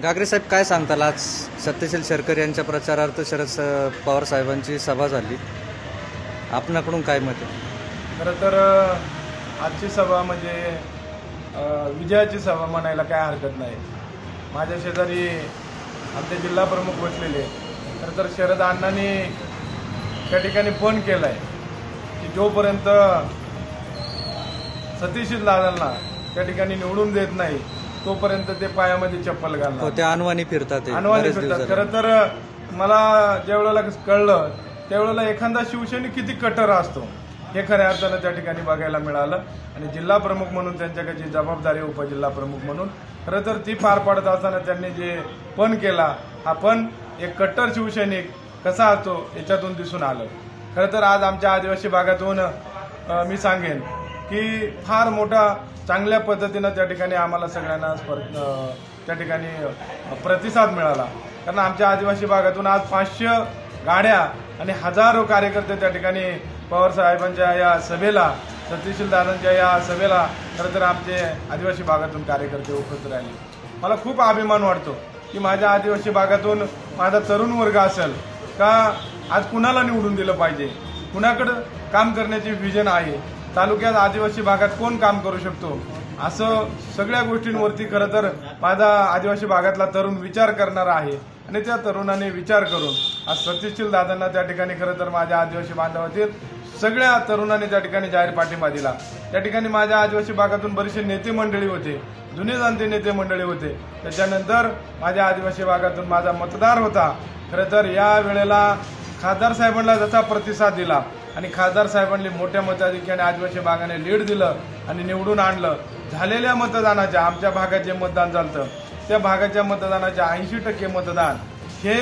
गागरे साहेब, काय सांगताल? आज सत्यशील शेरकर यांच्या प्रचारार्थ शरद पवार साहेबांची सभा झाली, आपणाकडून काय मत आहे? खरं तर आजची सभा म्हणजे विजयाची सभा म्हणायला काय हरकत नाही. माझ्या शेजारी आमचे जिल्हा प्रमुख बसलेले. खरं तर शरद अण्णांनी त्या ठिकाणी फोन केला आहे की जोपर्यंत सत्यशील दादांना त्या ठिकाणी निवडून देत नाही तोपर्यंत ते पायामध्ये चप्पल घालणार. ते अनवाणी फिरतात. खरं तर मला ज्यावेळेला कळलं त्यावेळेला एखादा शिवसैनिक किती कट्टर असतो हे खऱ्या अर्थानं त्या ठिकाणी बघायला मिळालं. आणि जिल्हा प्रमुख म्हणून त्यांच्याकडे जबाबदारी, उपजिल्हा प्रमुख म्हणून खरं तर ती पार पाडत असताना त्यांनी जे पण केला, हा पण एक कट्टर शिवसैनिक कसा असतो याच्यातून दिसून आलं. खरं तर आज आमच्या आदिवासी भागातून मी सांगेन की फार मोठा चांगल्या पद्धतीनं त्या ठिकाणी आम्हाला सगळ्यांना त्या ठिकाणी प्रतिसाद मिळाला. कारण आमच्या आदिवासी भागातून आज 500 गाड्या आणि हजारो कार्यकर्ते त्या ठिकाणी पवार साहेबांच्या या सभेला, सत्यशील दादांच्या या सभेला खरं तर आमचे आदिवासी भागातून कार्यकर्ते उपस्थित राहिले. मला खूप अभिमान वाटतो की माझ्या आदिवासी भागातून माझा तरुण वर्ग असेल का आज कुणाला निवडून दिलं पाहिजे, कुणाकडं काम करण्याची विजन आहे, तालुक्यात आदिवासी भागात कोण काम करू शकतो, असं सगळ्या गोष्टींवरती खरं तर माझा आदिवासी भागातला तरुण विचार करणार आहे. आणि त्या तरुणाने विचार करून आज सत्यशील दादांना त्या ठिकाणी खरं तर माझ्या आदिवासी बांधवातील सगळ्या तरुणांनी त्या ठिकाणी जाहीर पाठिंबा दिला. त्या ठिकाणी माझ्या आदिवासी भागातून बरेचसे नेते मंडळी होते, जुने जाणते नेते मंडळी होते. त्याच्यानंतर माझ्या आदिवासी भागातून माझा मतदार होता. खरं तर या वेळेला खासदार साहेबांना जसा प्रतिसाद दिला आणि खासदार साहेबांनी मोठ्या मताधिक्याने आदिवासी भागाने लीड दिलं आणि निवडून आणलं. झालेल्या मतदानाच्या आमच्या भागात जे मतदान झालं त्या भागाच्या मतदानाच्या 80% मतदान हे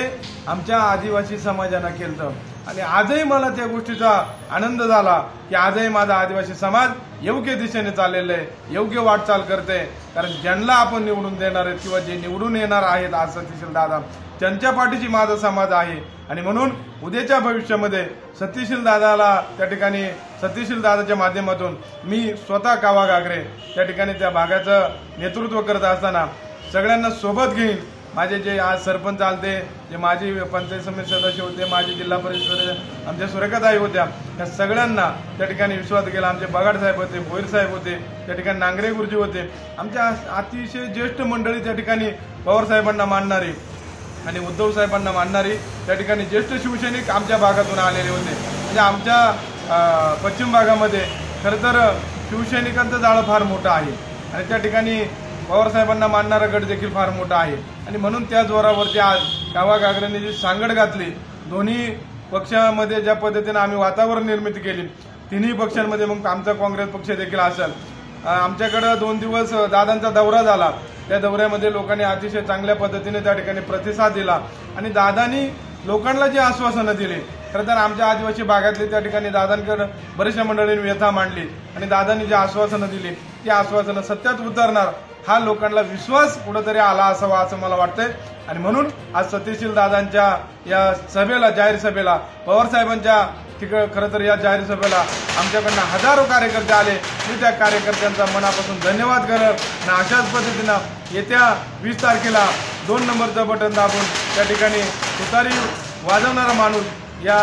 आमच्या आदिवासी समाजानं केलं. आणि आजही मला त्या गोष्टीचा आनंद झाला की आजही माझा आदिवासी समाज योग्य दिशेने चाललेलं आहे, योग्य वाटचाल करते. कारण ज्यांना आपण निवडून देणार आहेत किंवा जे निवडून येणार आहेत आज सत्यशील दादा, त्यांच्या पाठीशी माझा समाज आहे. आणि म्हणून उद्याच्या भविष्यामध्ये सत्यशील दादाला त्या ठिकाणी सत्यशील दादाच्या माध्यमातून मी स्वतः कावा गागरे त्या ठिकाणी त्या भागाचं नेतृत्व करत असताना सगळ्यांना सोबत घेईन. माझे जे आज सरपंच आलते, जे माजी पंचायत समिती सदस्य होते, माजी जिल्हा परिषद आमच्या सुरेखाताई होत्या, त्या सगळ्यांना त्या ठिकाणी विश्वास केला. आमचे बगाड साहेब होते, भोईर साहेब होते, त्या ठिकाणी नांगरे गुरुजी होते. आमच्या अतिशय ज्येष्ठ मंडळी त्या ठिकाणी पवार साहेबांना मानणारी आणि उद्धव साहेबांना मानणारी त्या ठिकाणी ज्येष्ठ शिवसैनिक आमच्या भागातून आलेले होते. म्हणजे आमच्या पश्चिम भागामध्ये खरं तर शिवसैनिकांचं जाळं फार मोठं आहे आणि त्या ठिकाणी पवार साहेबांना मानणारा गट देखील फार मोठा आहे. आणि म्हणून त्या जोरावरती आज कावा गागरेंनी जी सांगड घातली, दोन्ही पक्षामध्ये ज्या पद्धतीने आम्ही वातावरण निर्मिती केली, तिन्ही पक्षांमध्ये मग आमचा काँग्रेस पक्ष देखील असेल. आमच्याकडं 2 दिवस दादांचा दौरा झाला. त्या दौऱ्यामध्ये लोकांनी अतिशय चांगल्या पद्धतीने त्या ठिकाणी प्रतिसाद दिला आणि दादांनी लोकांना जी आश्वासनं दिली, खरं तर आमच्या आदिवासी भागातली त्या ठिकाणी दादांकडे बऱ्याचशा मंडळींनी व्यथा मांडली आणि दादांनी जी आश्वासनं दिली ती आश्वासनं सत्यात उतरणार हा लोकांना विश्वास कुठंतरी आला असावा असं मला वाटतंय. आणि म्हणून आज सत्यशील दादांच्या या सभेला, जाहीर सभेला, पवार साहेबांच्या खरं तर या जाहीर सभेला आमच्याकडनं हजारो कार्यकर्ते आले. मी त्या कार्यकर्त्यांचा मनापासून धन्यवाद करत आणि अशाच पद्धतीनं येत्या 20 तारखेला 2 नंबरचं बटन दाबून त्या ठिकाणी तुतारी वाजवणारा माणूस या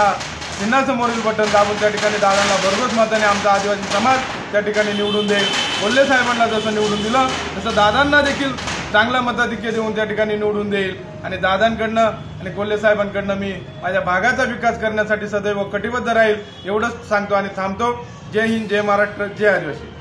चिन्हासमोरील बटन दाबून त्या ठिकाणी दादांना भरघोस मताने आमचा आदिवासी समाज त्या ठिकाणी निवडून देईल. कोल्हे साहेबांना जसं निवडून दिलं तसं दादांना देखील चांगला मताधिक्य देऊन त्या ठिकाणी निवडून देईल. आणि दादांकडनं आणि कोल्हे साहेबांकडनं मी माझ्या भागाचा विकास करण्यासाठी सदैव कटिबद्ध राहील एवढंच सांगतो आणि थांबतो. जय हिंद, जय महाराष्ट्र, जय आदिवासी.